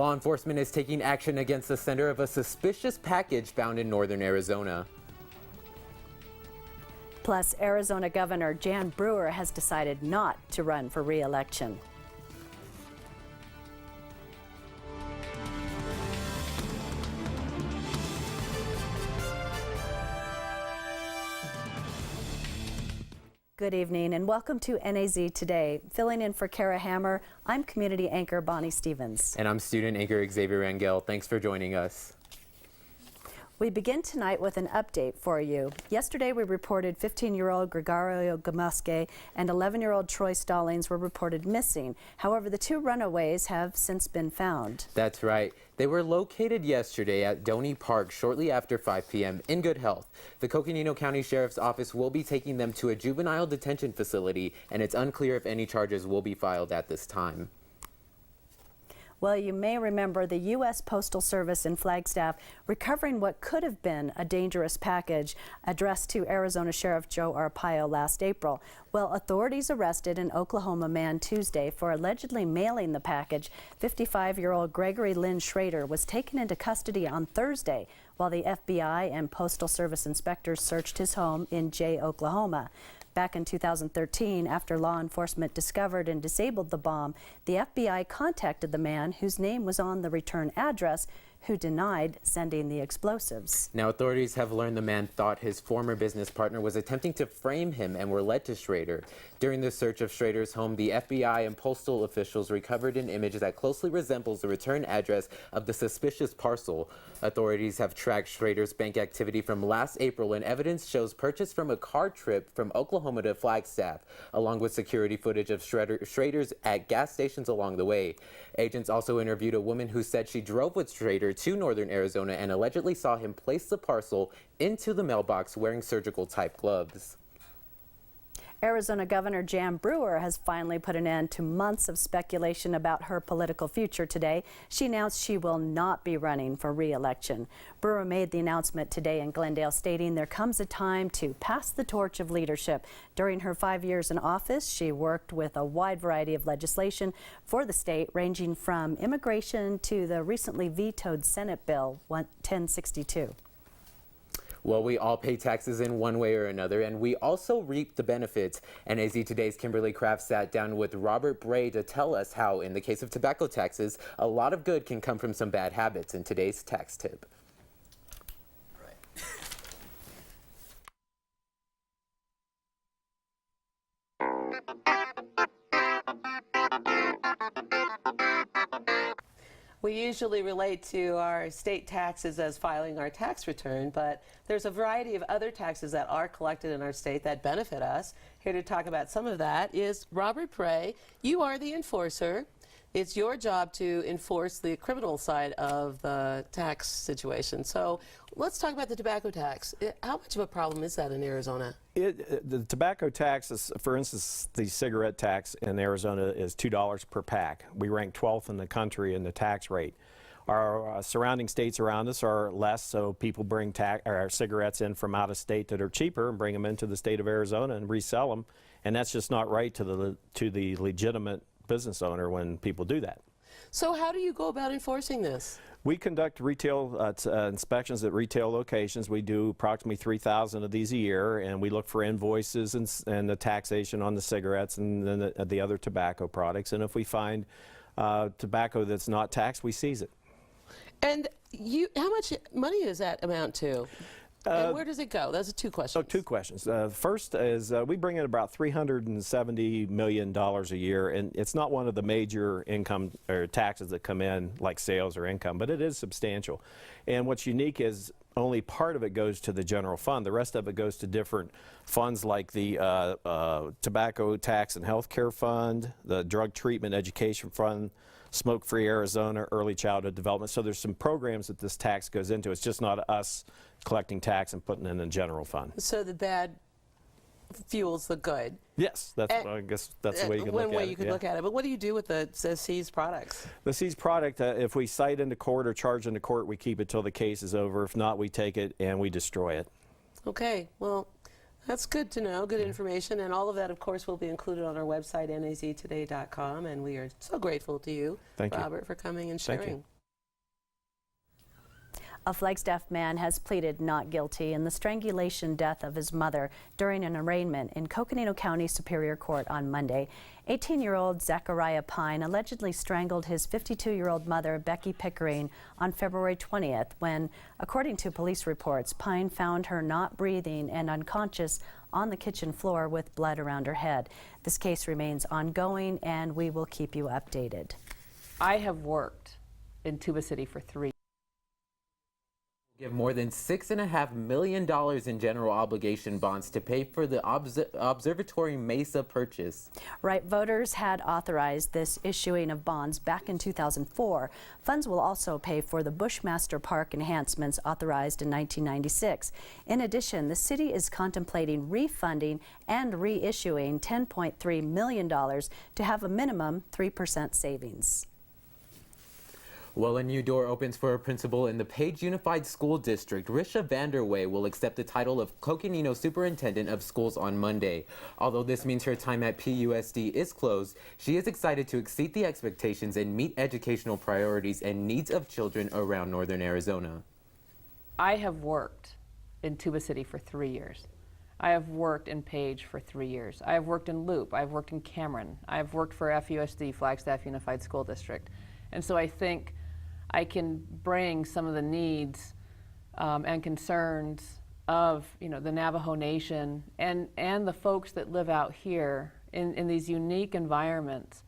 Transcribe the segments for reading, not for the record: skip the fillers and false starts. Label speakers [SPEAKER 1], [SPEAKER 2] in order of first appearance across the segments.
[SPEAKER 1] Law enforcement is taking action against the sender of a suspicious package found in northern Arizona.
[SPEAKER 2] Plus, Arizona Governor Jan Brewer has decided not to run for re-election. Good evening and welcome to NAZ Today. Filling in for Kara Hammer, I'm community anchor Bonnie Stevens.
[SPEAKER 1] And I'm student anchor Xavier Rangel. Thanks for joining us.
[SPEAKER 2] We begin tonight with an update for you. Yesterday we reported 15-year-old Gregorio Gamusque and 11-year-old Troy Stallings were reported missing. However, the two runaways have since been found.
[SPEAKER 1] That's right. They were located yesterday at Doney Park shortly after 5 p.m. in good health. The Coconino County Sheriff's Office will be taking them to a juvenile detention facility, and it's unclear if any charges will be filed at this time.
[SPEAKER 2] Well, you may remember the U.S. Postal Service in Flagstaff recovering what could have been a dangerous package addressed to Arizona Sheriff Joe Arpaio last April. Well, authorities arrested an Oklahoma man Tuesday for allegedly mailing the package. 55-year-old Gregory Lynn Schrader was taken into custody on Thursday while the FBI and Postal Service inspectors searched his home in Jay, Oklahoma. Back in 2013, after law enforcement discovered and disabled the bomb, the FBI contacted the man whose name was on the return address, who denied sending the explosives.
[SPEAKER 1] Now, authorities have learned the man thought his former business partner was attempting to frame him and were led to Schrader. During the search of Schrader's home, the FBI and postal officials recovered an image that closely resembles the return address of the suspicious parcel. Authorities have tracked Schrader's bank activity from last April, and evidence shows purchase from a car trip from Oklahoma to Flagstaff, along with security footage of Schrader's at gas stations along the way. Agents also interviewed a woman who said she drove with Schrader to northern Arizona and allegedly saw him place the parcel into the mailbox wearing surgical type gloves.
[SPEAKER 2] Arizona Governor Jan Brewer has finally put an end to months of speculation about her political future today. She announced she will not be running for re-election. Brewer made the announcement today in Glendale, stating there comes a time to pass the torch of leadership. During her 5 years in office, she worked with a wide variety of legislation for the state, ranging from immigration to the recently vetoed Senate Bill 1062.
[SPEAKER 1] Well, we all pay taxes in one way or another, and we also reap the benefits. NAZ Today's Kimberly Kraft sat down with Robert Bray to tell us how, in the case of tobacco taxes, a lot of good can come from some bad habits in today's tax tip.
[SPEAKER 3] We usually relate to our state taxes as filing our tax return, but there's a variety of other taxes that are collected in our state that benefit us. Here to talk about some of that is Robert Bray. You are the enforcer. It's your job to enforce the criminal side of the tax situation. So let's talk about the tobacco tax. How much of a problem is that in Arizona?
[SPEAKER 4] The tobacco tax is, for instance, the cigarette tax in Arizona is $2 per pack. We rank 12th in the country in the tax rate. Our surrounding states around us are less, so people bring cigarettes in from out of state that are cheaper and bring them into the state of Arizona and resell them, and that's just not right to the legitimate business owner when people do that.
[SPEAKER 3] So how do you go about enforcing this?
[SPEAKER 4] We conduct retail inspections at retail locations. We do approximately 3,000 of these a year, and we look for invoices and the taxation on the cigarettes and then the other tobacco products. And if we find tobacco that's not taxed, we seize it.
[SPEAKER 3] And how much money does that amount to? And where does it go? Those are two questions.
[SPEAKER 4] So two questions. First is we bring in about $370 million a year, and it's not one of the major income or taxes that come in like sales or income, but it is substantial. And what's unique is only part of it goes to the general fund. The rest of it goes to different funds like the Tobacco Tax and Healthcare Fund, the Drug Treatment Education Fund, Smoke-Free Arizona, Early Childhood Development. So there's some programs that this tax goes into. It's just not us collecting tax and putting it in the general fund.
[SPEAKER 3] So the bad fuels the good.
[SPEAKER 4] Yes, I guess that's the way you can look at it.
[SPEAKER 3] One way you could look at it. But what do you do with the seized products?
[SPEAKER 4] The seized product, if we cite into court or charge into court, we keep it till the case is over. If not, we take it and we destroy it.
[SPEAKER 3] Okay, well, that's good to know, good information, and all of that, of course, will be included on our website, naztoday.com, and we are so grateful to you, Robert, for coming and sharing.
[SPEAKER 4] Thank you.
[SPEAKER 2] A Flagstaff man has pleaded not guilty in the strangulation death of his mother during an arraignment in Coconino County Superior Court on Monday. 18-year-old Zachariah Pine allegedly strangled his 52-year-old mother, Becky Pickering, on February 20th when, according to police reports, Pine found her not breathing and unconscious on the kitchen floor with blood around her head. This case remains ongoing, and we will keep you updated.
[SPEAKER 5] I have worked in Tuba City for 3 years.
[SPEAKER 1] Give more than $6.5 million in general obligation bonds to pay for the Observatory Mesa purchase.
[SPEAKER 2] Right, voters had authorized this issuing of bonds back in 2004. Funds will also pay for the Bushmaster Park enhancements authorized in 1996. In addition, the city is contemplating refunding and reissuing $10.3 million to have a minimum 3% savings.
[SPEAKER 1] Well, a new door opens for a principal in the Page Unified School District. Risha Vanderway will accept the title of Coconino Superintendent of Schools on Monday. Although this means her time at PUSD is closed, she is excited to exceed the expectations and meet educational priorities and needs of children around northern Arizona.
[SPEAKER 5] I have worked in Tuba City for 3 years. I have worked in Page for 3 years. I have worked in Loop. I've worked in Cameron. I've worked for FUSD, Flagstaff Unified School District. And so I think I can bring some of the needs and concerns of the Navajo Nation and the folks that live out here in these unique environments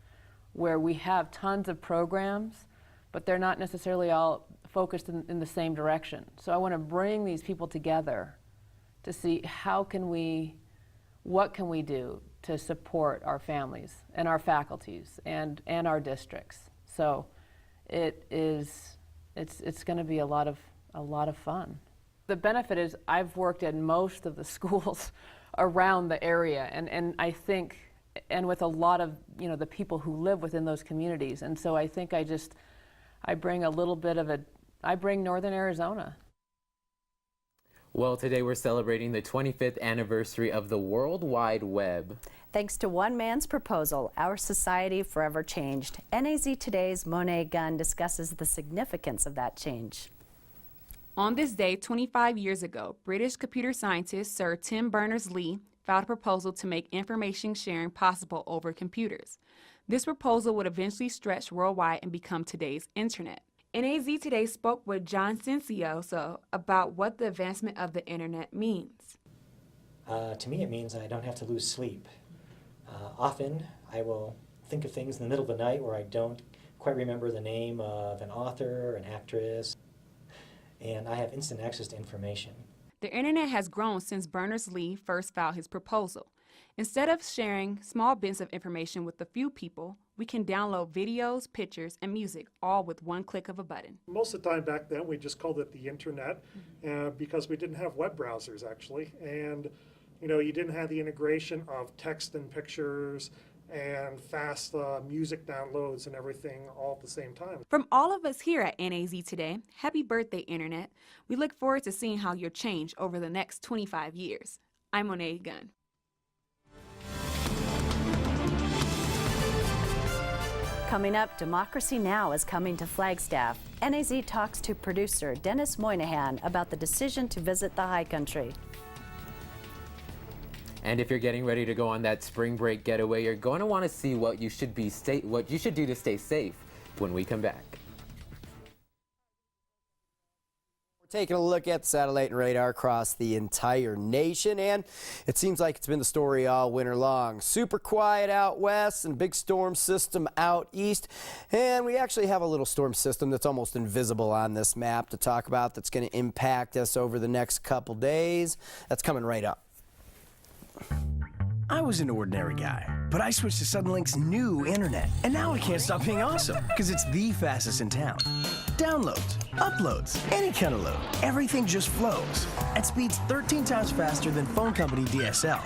[SPEAKER 5] where we have tons of programs, but they're not necessarily all focused in the same direction. So I want to bring these people together to see what can we do to support our families and our faculties and our districts. So it's going to be a lot of fun. The benefit is I've worked at most of the schools around the area, and I think, and with a lot of the people who live within those communities, and so I think I bring a little bit of I bring northern Arizona.
[SPEAKER 1] Well, today we're celebrating the 25th anniversary of the World Wide Web.
[SPEAKER 2] Thanks to one man's proposal, our society forever changed. NAZ Today's Monet Gunn discusses the significance of that change.
[SPEAKER 6] On this day, 25 years ago, British computer scientist Sir Tim Berners-Lee filed a proposal to make information sharing possible over computers. This proposal would eventually stretch worldwide and become today's internet. NAZ Today spoke with John Cincioso about what the advancement of the internet means.
[SPEAKER 7] To me, it means I don't have to lose sleep. Often, I will think of things in the middle of the night where I don't quite remember the name of an author, an actress, and I have instant access to information.
[SPEAKER 6] The internet has grown since Berners-Lee first filed his proposal. Instead of sharing small bits of information with a few people, we can download videos, pictures, and music, all with one click of a button.
[SPEAKER 8] Most of the time back then, we just called it the internet because we didn't have web browsers, actually. And, you didn't have the integration of text and pictures and fast music downloads and everything all at the same time.
[SPEAKER 6] From all of us here at NAZ Today, happy birthday, Internet. We look forward to seeing how you'll change over the next 25 years. I'm Monet Gunn.
[SPEAKER 2] Coming up, Democracy Now! Is coming to Flagstaff. NAZ talks to producer Dennis Moynihan about the decision to visit the high country.
[SPEAKER 1] And if you're getting ready to go on that spring break getaway, you're going to want to see what you should do to stay safe when we come back.
[SPEAKER 9] We're taking a look at the satellite and radar across the entire nation, and it seems like it's been the story all winter long. Super quiet out west and big storm system out east, and we actually have a little storm system that's almost invisible on this map to talk about that's going to impact us over the next couple days. That's coming right up.
[SPEAKER 10] I was an ordinary guy, but I switched to Suddenlink's new internet, and now I can't stop being awesome, because it's the fastest in town. Downloads, uploads, any kind of load, everything just flows at speeds 13 times faster than phone company DSL.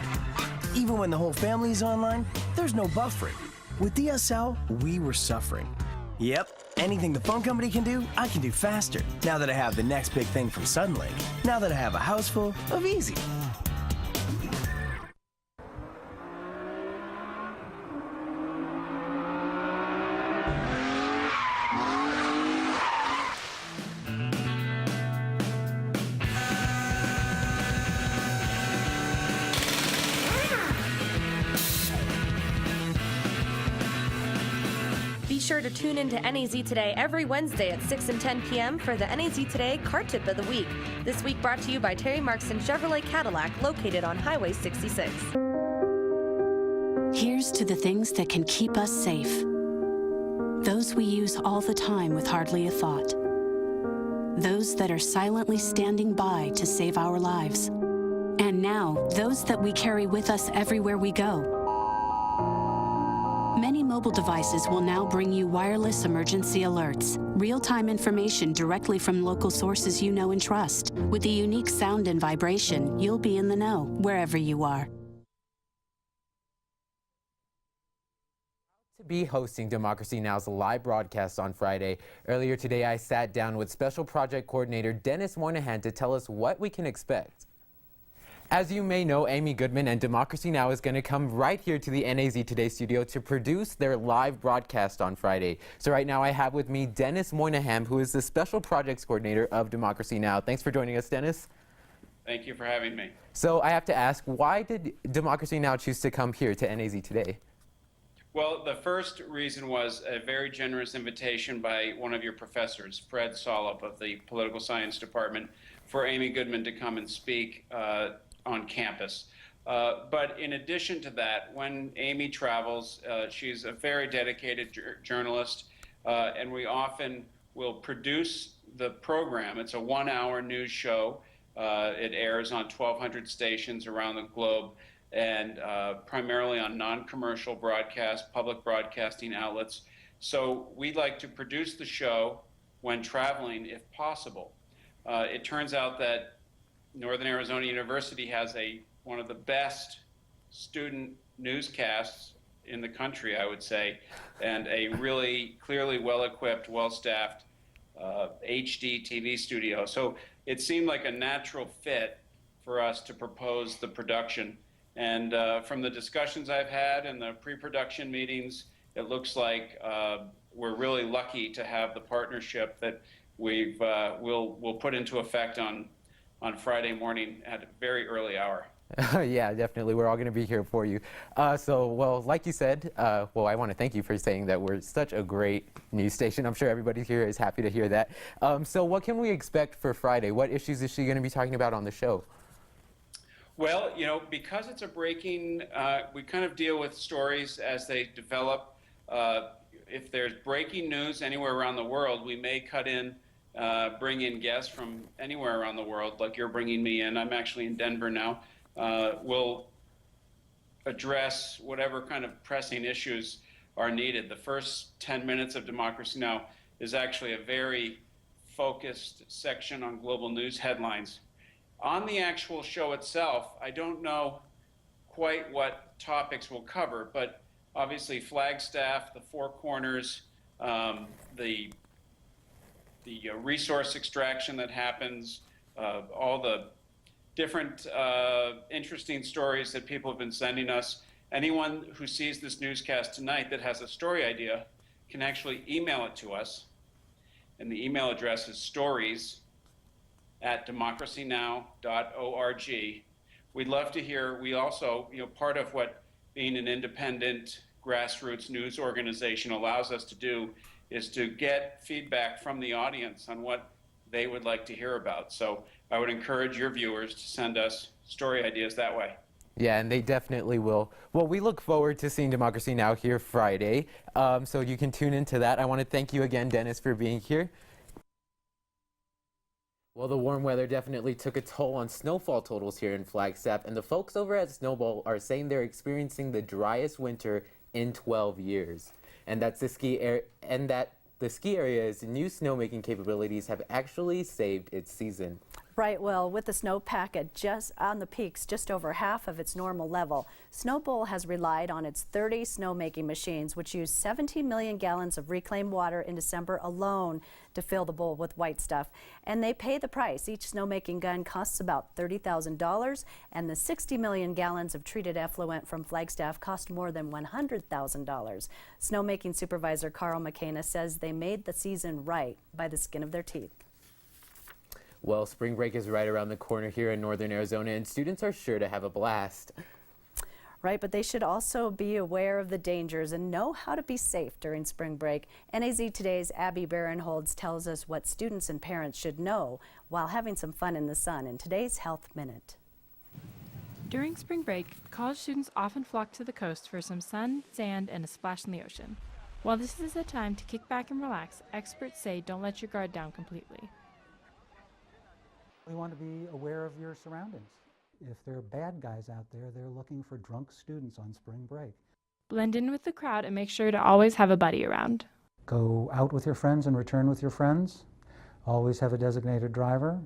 [SPEAKER 10] Even when the whole family is online, there's no buffering. With DSL, we were suffering. Yep, anything the phone company can do, I can do faster. Now that I have the next big thing from Suddenlink, now that I have a house full of easy.
[SPEAKER 11] sure to tune into NAZ Today every Wednesday at 6 and 10 p.m. for the NAZ Today Car Tip of the Week. This week brought to you by Terry Markson Chevrolet Cadillac, located on Highway 66.
[SPEAKER 12] Here's to the things that can keep us safe. Those we use all the time with hardly a thought. Those that are silently standing by to save our lives. And now, those that we carry with us everywhere we go. Many mobile devices will now bring you wireless emergency alerts, real-time information directly from local sources you know and trust. With the unique sound and vibration, you'll be in the know wherever you are.
[SPEAKER 1] To be hosting Democracy Now's live broadcast on Friday. Earlier today, I sat down with Special Project Coordinator Dennis Moynihan to tell us what we can expect. As you may know, Amy Goodman and Democracy Now! Is going to come right here to the NAZ Today studio to produce their live broadcast on Friday. So right now I have with me Dennis Moynihan, who is the Special Projects Coordinator of Democracy Now! Thanks for joining us, Dennis.
[SPEAKER 13] Thank you for having me.
[SPEAKER 1] So I have to ask, why did Democracy Now! Choose to come here to NAZ Today?
[SPEAKER 13] Well, the first reason was a very generous invitation by one of your professors, Fred Solop of the Political Science Department, for Amy Goodman to come and speak on campus. But in addition to that, when Amy travels, she's a very dedicated journalist, and we often will produce the program. It's a 1-hour news show. It airs on 1,200 stations around the globe, and primarily on non-commercial broadcast, public broadcasting outlets. So we like to produce the show when traveling, if possible. It turns out that Northern Arizona University has one of the best student newscasts in the country, I would say, and a really clearly well-equipped, well-staffed HD TV studio. So it seemed like a natural fit for us to propose the production. And from the discussions I've had and the pre-production meetings, it looks like we're really lucky to have the partnership that we'll put into effect on Friday morning at a very early hour.
[SPEAKER 1] Yeah, definitely. We're all going to be here for you. Well, like you said, I want to thank you for saying that we're such a great news station. I'm sure everybody here is happy to hear that. So what can we expect for Friday? What issues is she going to be talking about on the show?
[SPEAKER 13] Well, because it's a breaking, we kind of deal with stories as they develop. If there's breaking news anywhere around the world, we may cut in, bring in guests from anywhere around the world, like you're bringing me in. I'm actually in Denver now. We'll address whatever kind of pressing issues are needed. The first 10 minutes of Democracy Now! Is actually a very focused section on global news headlines. On the actual show itself, I don't know quite what topics we'll cover, but obviously Flagstaff, the Four Corners, the resource extraction that happens, all the different interesting stories that people have been sending us. Anyone who sees this newscast tonight that has a story idea can actually email it to us. And the email address is stories@democracynow.org. We'd love to hear. We also, part of what being an independent grassroots news organization allows us to do is to get feedback from the audience on what they would like to hear about. So I would encourage your viewers to send us story ideas that way.
[SPEAKER 1] Yeah, and they definitely will. Well, we look forward to seeing Democracy Now! Here Friday, so you can tune into that. I want to thank you again, Dennis, for being here. Well, the warm weather definitely took a toll on snowfall totals here in Flagstaff, and the folks over at Snowball are saying they're experiencing the driest winter in 12 years. And that the ski area's new snowmaking capabilities have actually saved its season.
[SPEAKER 2] Right, well, with the snowpack just on the peaks, just over half of its normal level, Snowbowl has relied on its 30 snowmaking machines, which use 17 million gallons of reclaimed water in December alone to fill the bowl with white stuff. And they pay the price. Each snowmaking gun costs about $30,000, and the 60 million gallons of treated effluent from Flagstaff cost more than $100,000. Snowmaking supervisor Carl McKenna says they made the season right by the skin of their teeth.
[SPEAKER 1] Well, spring break is right around the corner here in northern Arizona, and students are sure to have a blast.
[SPEAKER 2] Right, but they should also be aware of the dangers and know how to be safe during spring break. NAZ Today's Abby Barinholtz tells us what students and parents should know while having some fun in the sun in today's Health Minute.
[SPEAKER 14] During spring break, college students often flock to the coast for some sun, sand, and a splash in the ocean. While this is a time to kick back and relax, experts say don't let your guard down completely.
[SPEAKER 15] We want to be aware of your surroundings. If there are bad guys out there, they're looking for drunk students on spring break.
[SPEAKER 14] Blend in with the crowd and make sure to always have a buddy around.
[SPEAKER 15] Go out with your friends and return with your friends. Always have a designated driver.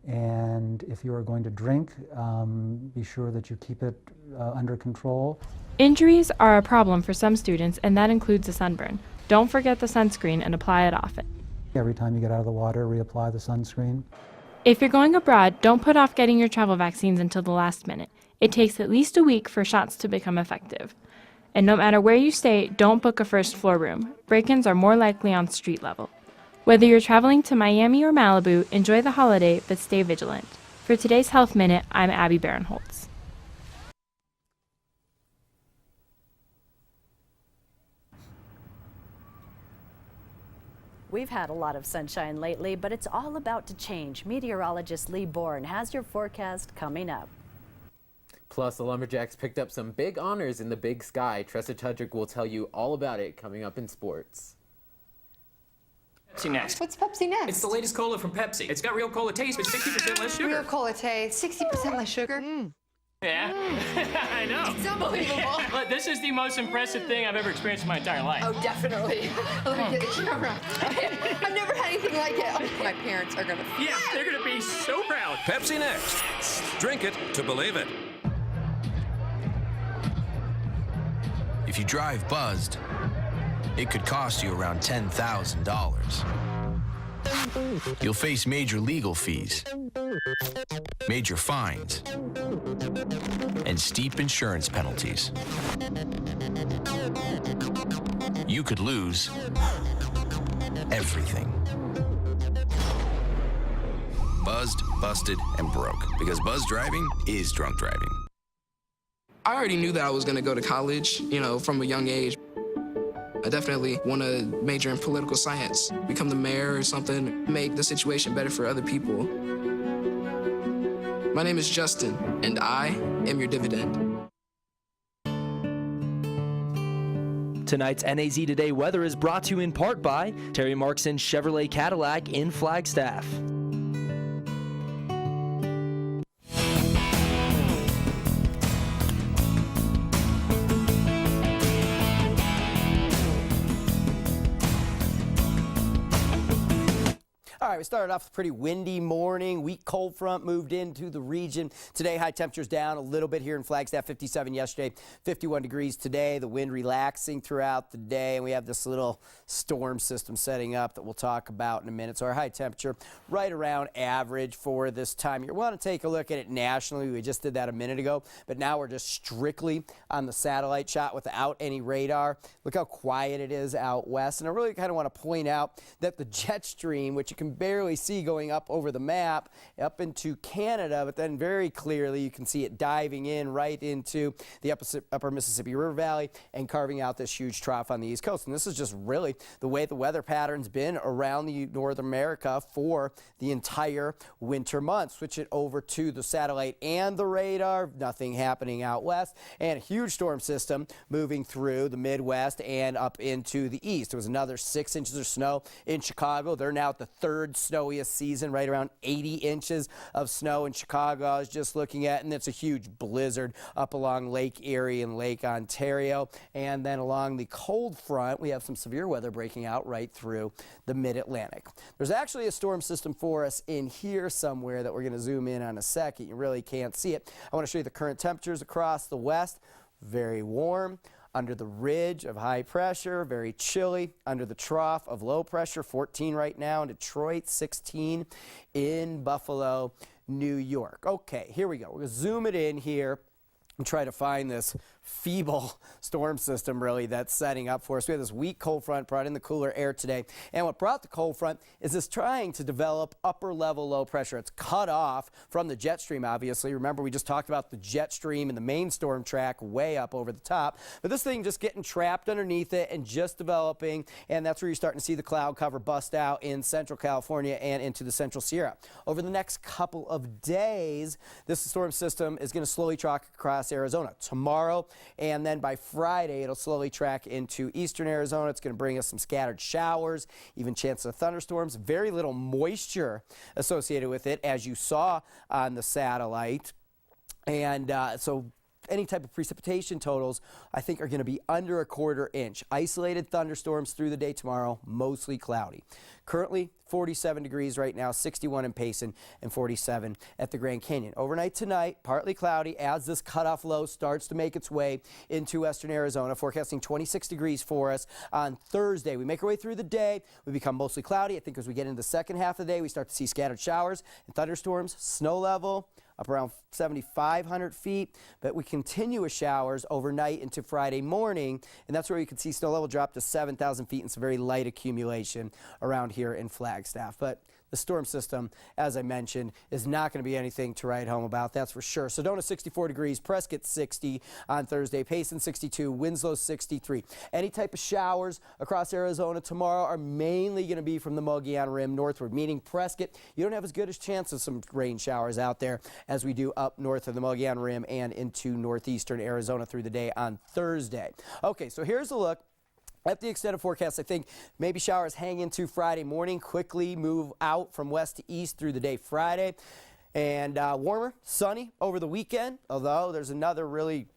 [SPEAKER 15] And if you are going to drink, be sure that you keep it under control.
[SPEAKER 14] Injuries are a problem for some students, and that includes a sunburn. Don't forget the sunscreen and apply it often.
[SPEAKER 15] Every time you get out of the water, reapply the sunscreen.
[SPEAKER 14] If you're going abroad, don't put off getting your travel vaccines until the last minute. It takes at least a week for shots to become effective. And no matter where you stay, don't book a first floor room. Break-ins are more likely on street level. Whether you're traveling to Miami or Malibu, enjoy the holiday, but stay vigilant. For today's Health Minute, I'm Abby Barinholtz.
[SPEAKER 2] We've had a lot of sunshine lately, but it's all about to change. Meteorologist Lee Bourne has your forecast coming up.
[SPEAKER 1] Plus, the Lumberjacks picked up some big honors in the Big Sky. Tressa Tudrick will tell you all about it coming up in sports.
[SPEAKER 16] Pepsi Next.
[SPEAKER 17] What's Pepsi Next?
[SPEAKER 16] It's the latest cola from Pepsi. It's got real cola taste, but 60% less sugar.
[SPEAKER 17] Real cola taste, 60% less sugar.
[SPEAKER 16] Yeah, I know.
[SPEAKER 17] It's unbelievable.
[SPEAKER 16] But this is the most impressive thing I've ever experienced in my entire life.
[SPEAKER 17] Oh, definitely. Let me get the camera. I've never had anything like it. My parents are gonna.
[SPEAKER 16] Yeah, they're gonna be so proud.
[SPEAKER 18] Pepsi Next. Drink it to believe it.
[SPEAKER 19] If you drive buzzed, it could cost you around $10,000. You'll face major legal fees, major fines, and steep insurance penalties. You could lose everything. Buzzed, busted, and broke. Because buzz driving is drunk driving.
[SPEAKER 20] I already knew that I was going to go to college, from a young age. I definitely want to major in political science, become the mayor or something, make the situation better for other people. My name is Justin, and I am your dividend.
[SPEAKER 21] Tonight's NAZ Today weather is brought to you in part by Terry Markson Chevrolet Cadillac in Flagstaff.
[SPEAKER 9] All right, we started off with a pretty windy morning. Weak cold front moved into the region. Today, high temperatures down a little bit here in Flagstaff, 57 yesterday, 51 degrees today. The wind relaxing throughout the day, and we have this little storm system setting up that we'll talk about in a minute. So our high temperature right around average for this time. You want to take a look at it nationally. We just did that a minute ago, but now we're just strictly on the satellite shot without any radar. Look how quiet it is out west, and I really kind of want to point out that the jet stream, which you can barely see going up over the map up into Canada, but then very clearly you can see it diving in right into the upper Mississippi River Valley and carving out this huge trough on the East Coast. And this is just really the way the weather pattern's been around the North America for the entire winter months. Switch it over to the satellite and the radar. Nothing happening out west, and a huge storm system moving through the Midwest and up into the east. There was another 6 inches of snow in Chicago. They're now at the third snowiest season, right around 80 inches of snow in Chicago. I was just looking at, and it's a huge blizzard up along Lake Erie and Lake Ontario. And then along the cold front, we have some severe weather breaking out right through the mid-Atlantic. There's actually a storm system for us in here somewhere that we're going to zoom in on a second. You really can't see it. I want to show you the current temperatures across the west. Very warm. Under the ridge of high pressure, very chilly. Under the trough of low pressure, 14 right now in Detroit, 16 in Buffalo, New York. Okay, here we go. We're going to zoom it in here and try to find this feeble storm system really that's setting up for us. We have this weak cold front brought in the cooler air today, and what brought the cold front is this trying to develop upper level low pressure. It's cut off from the jet stream, obviously. Remember, we just talked about the jet stream and the main storm track way up over the top, but this thing just getting trapped underneath it and just developing, and that's where you're starting to see the cloud cover bust out in central California and into the central Sierra. Over the next couple of days, this storm system is going to slowly track across Arizona tomorrow, and then by Friday it'll slowly track into eastern Arizona. It's going to bring us some scattered showers, even chance of thunderstorms, very little moisture associated with it, as you saw on the satellite. And so any type of precipitation totals, I think, are going to be under a 1/4 inch. Isolated thunderstorms through the day tomorrow, mostly cloudy. Currently 47 degrees right now, 61 in Payson and 47 at the Grand Canyon. Overnight tonight, partly cloudy as this cutoff low starts to make its way into western Arizona, forecasting 26 degrees for us on Thursday. We make our way through the day. We become mostly cloudy. I think as we get into the second half of the day, we start to see scattered showers and thunderstorms. Snow level up around 7,500 feet, but we continue with showers overnight into Friday morning, and that's where you can see snow level drop to 7,000 feet and some very light accumulation around here in Flagstaff. But the storm system, as I mentioned, is not going to be anything to write home about, that's for sure. Sedona 64 degrees, Prescott 60 on Thursday, Payson 62, Winslow 63. Any type of showers across Arizona tomorrow are mainly going to be from the Mogollon Rim northward, meaning Prescott, you don't have as good a chance of some rain showers out there as we do up north of the Mogollon Rim and into northeastern Arizona through the day on Thursday. Okay, so here's a look at the extended forecast. I think maybe showers hang into Friday morning, quickly move out from west to east through the day Friday, and warmer, sunny over the weekend, although there's another really,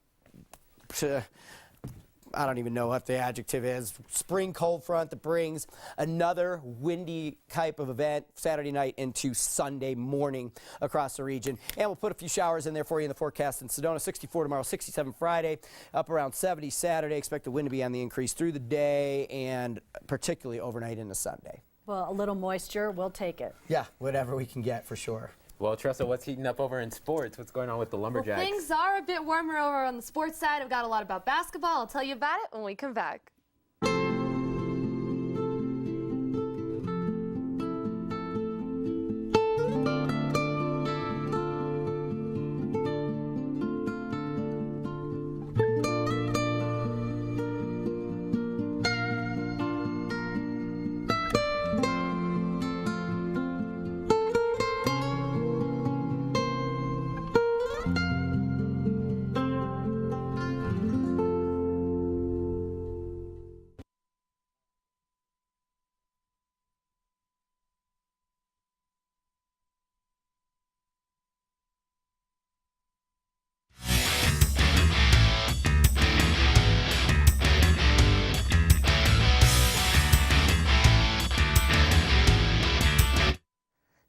[SPEAKER 9] I don't even know what the adjective is, spring cold front that brings another windy type of event Saturday night into Sunday morning across the region. And we'll put a few showers in there for you in the forecast. In Sedona, 64 tomorrow, 67 Friday, up around 70 Saturday. Expect the wind to be on the increase through the day and particularly overnight into Sunday.
[SPEAKER 2] Well, a little moisture, we'll take it.
[SPEAKER 9] Yeah, whatever we can get for sure.
[SPEAKER 1] Well, Tressa, what's heating up over in sports? What's going on with the Lumberjacks?
[SPEAKER 11] Well, things are a bit warmer over on the sports side. I've got a lot about basketball. I'll tell you about it when we come back.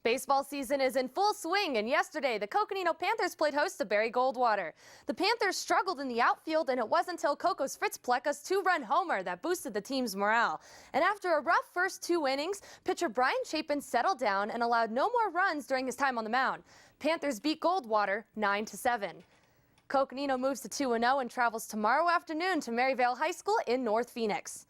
[SPEAKER 11] Baseball season is in full swing, and yesterday the Coconino Panthers played host to Barry Goldwater. The Panthers struggled in the outfield, and it wasn't until Coco's Fritz Pleca's 2-run homer that boosted the team's morale. And after a rough first 2 innings, pitcher Brian Chapin settled down and allowed no more runs during his time on the mound. Panthers beat Goldwater 9-7. Coconino moves to 2-0 and travels tomorrow afternoon to Maryvale High School in North Phoenix.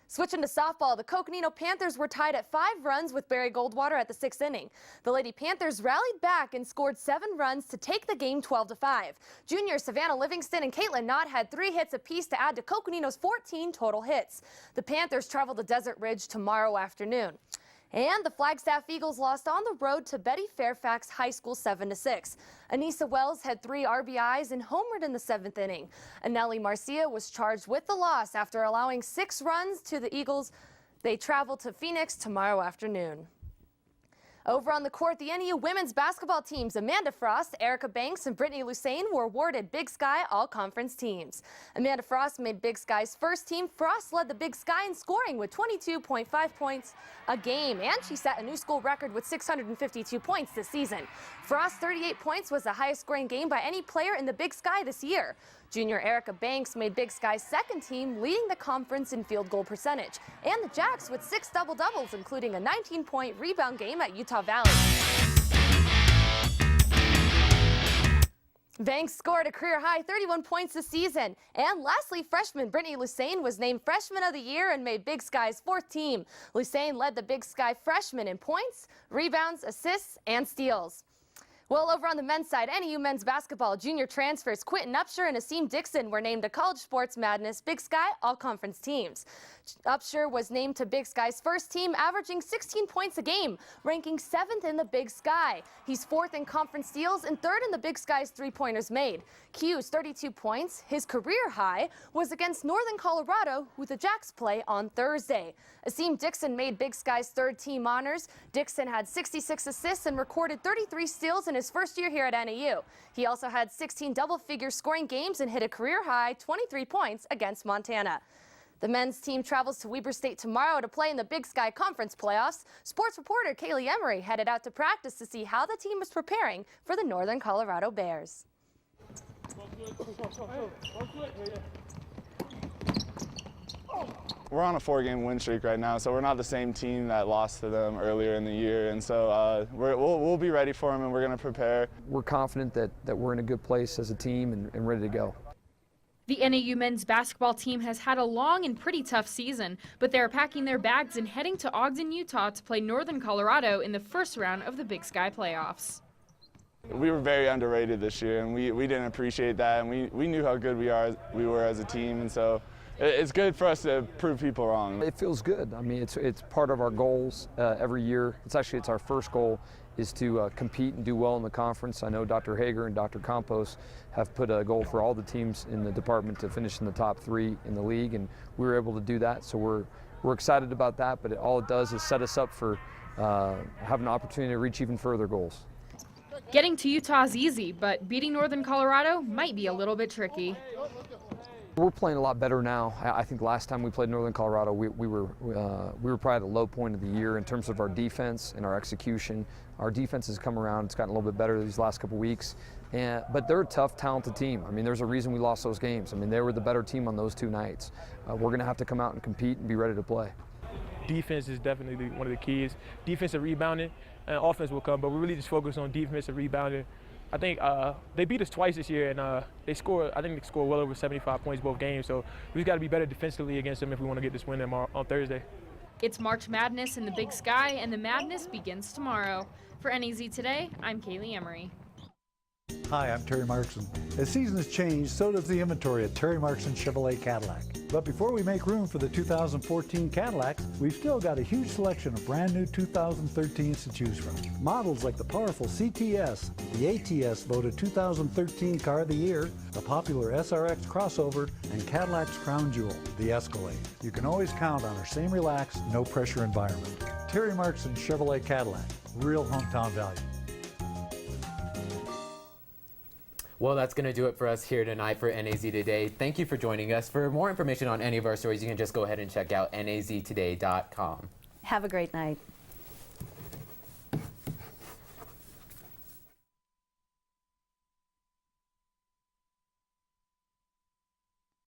[SPEAKER 11] Switching to softball, the Coconino Panthers were tied at 5 runs with Barry Goldwater at the 6th inning. The Lady Panthers rallied back and scored 7 runs to take the game 12-5. Junior Savannah Livingston and Caitlin Knott had 3 hits apiece to add to Coconino's 14 total hits. The Panthers travel to Desert Ridge tomorrow afternoon. And the Flagstaff Eagles lost on the road to Betty Fairfax High School 7-6. Anissa Wells had 3 RBIs and homered in the 7th inning. Anelli Marcia was charged with the loss after allowing 6 runs to the Eagles. They travel to Phoenix tomorrow afternoon. Over on the court, the NEU women's basketball teams Amanda Frost, Erica Banks, and Brittany Lusain were awarded Big Sky All-Conference teams. Amanda Frost made Big Sky's first team. Frost led the Big Sky in scoring with 22.5 points a game, and she set a new school record with 652 points this season. Frost's 38 points was the highest scoring game by any player in the Big Sky this year. Junior Erica Banks made Big Sky's second team, leading the conference in field goal percentage. And the Jacks with 6 double-doubles, including a 19-point rebound game at Utah Valley. Banks scored a career-high 31 points this season. And lastly, freshman Brittany Lusain was named Freshman of the Year and made Big Sky's 4th team. Lusain led the Big Sky freshmen in points, rebounds, assists, and steals. Well, over on the men's side, NAU men's basketball junior transfers Quentin Upshur and Asim Dixon were named to College Sports Madness Big Sky All-Conference teams. Upshur was named to Big Sky's first team, averaging 16 points a game, ranking 7th in the Big Sky. He's 4th in conference steals and 3rd in the Big Sky's three-pointers made. Q's 32 points, his career high, was against Northern Colorado, who the Jacks play on Thursday. Asim Dixon made Big Sky's 3rd team honors. Dixon had 66 assists and recorded 33 steals in his first year here at NAU. He also had 16 double-figure scoring games and hit a career-high 23 points against Montana. The men's team travels to Weber State tomorrow to play in the Big Sky Conference playoffs. Sports reporter Kaylee Emery headed out to practice to see how the team is preparing for the Northern Colorado Bears.
[SPEAKER 3] We're on a 4-game win streak right now, so we're not the same team that lost to them earlier in the year, and so we'll be ready for them, and we're going to prepare.
[SPEAKER 22] We're confident that we're in a good place as a team and ready to go.
[SPEAKER 14] The NAU men's basketball team has had a long and pretty tough season, but they're packing their bags and heading to Ogden, Utah to play Northern Colorado in the first round of the Big Sky playoffs.
[SPEAKER 3] We were very underrated this year, and we didn't appreciate that, and we knew how good we were as a team, and so it's good for us to prove people wrong.
[SPEAKER 22] It feels good. I mean, it's part of our goals every year. It's our first goal is to compete and do well in the conference. I know Dr. Hager and Dr. Campos have put a goal for all the teams in the department to finish in the top 3 in the league, and we were able to do that. So we're excited about that, but all it does is set us up for having an opportunity to reach even further goals.
[SPEAKER 14] Getting to Utah is easy, but beating Northern Colorado might be a little bit tricky.
[SPEAKER 22] We're playing a lot better now. I think last time we played Northern Colorado, we were probably at a low point of the year in terms of our defense and our execution. Our defense has come around. It's gotten a little bit better these last couple weeks. But they're a tough, talented team. I mean, there's a reason we lost those games. I mean, they were the better team on those 2 nights. We're going to have to come out and compete and be ready to play.
[SPEAKER 23] Defense is definitely one of the keys. Defensive rebounding, and offense will come, but we really just focus on defensive rebounding. I think they beat us twice this year, and I think they scored well over 75 points both games, so we've got to be better defensively against them if we want to get this win on Thursday.
[SPEAKER 14] It's March Madness in the Big Sky, and the madness begins tomorrow. For NAZ Today, I'm Kaylee Emery.
[SPEAKER 24] Hi, I'm Terry Markson. As seasons change, so does the inventory at Terry Markson Chevrolet Cadillac. But before we make room for the 2014 Cadillacs, we've still got a huge selection of brand new 2013s to choose from. Models like the powerful CTS, the ATS voted 2013 Car of the Year, the popular SRX crossover, and Cadillac's crown jewel, the Escalade. You can always count on our same relaxed, no pressure environment. Terry Markson Chevrolet Cadillac, real hometown value.
[SPEAKER 1] Well, that's going to do it for us here tonight for NAZ Today. Thank you for joining us. For more information on any of our stories, you can just go ahead and check out naztoday.com.
[SPEAKER 2] Have a great night.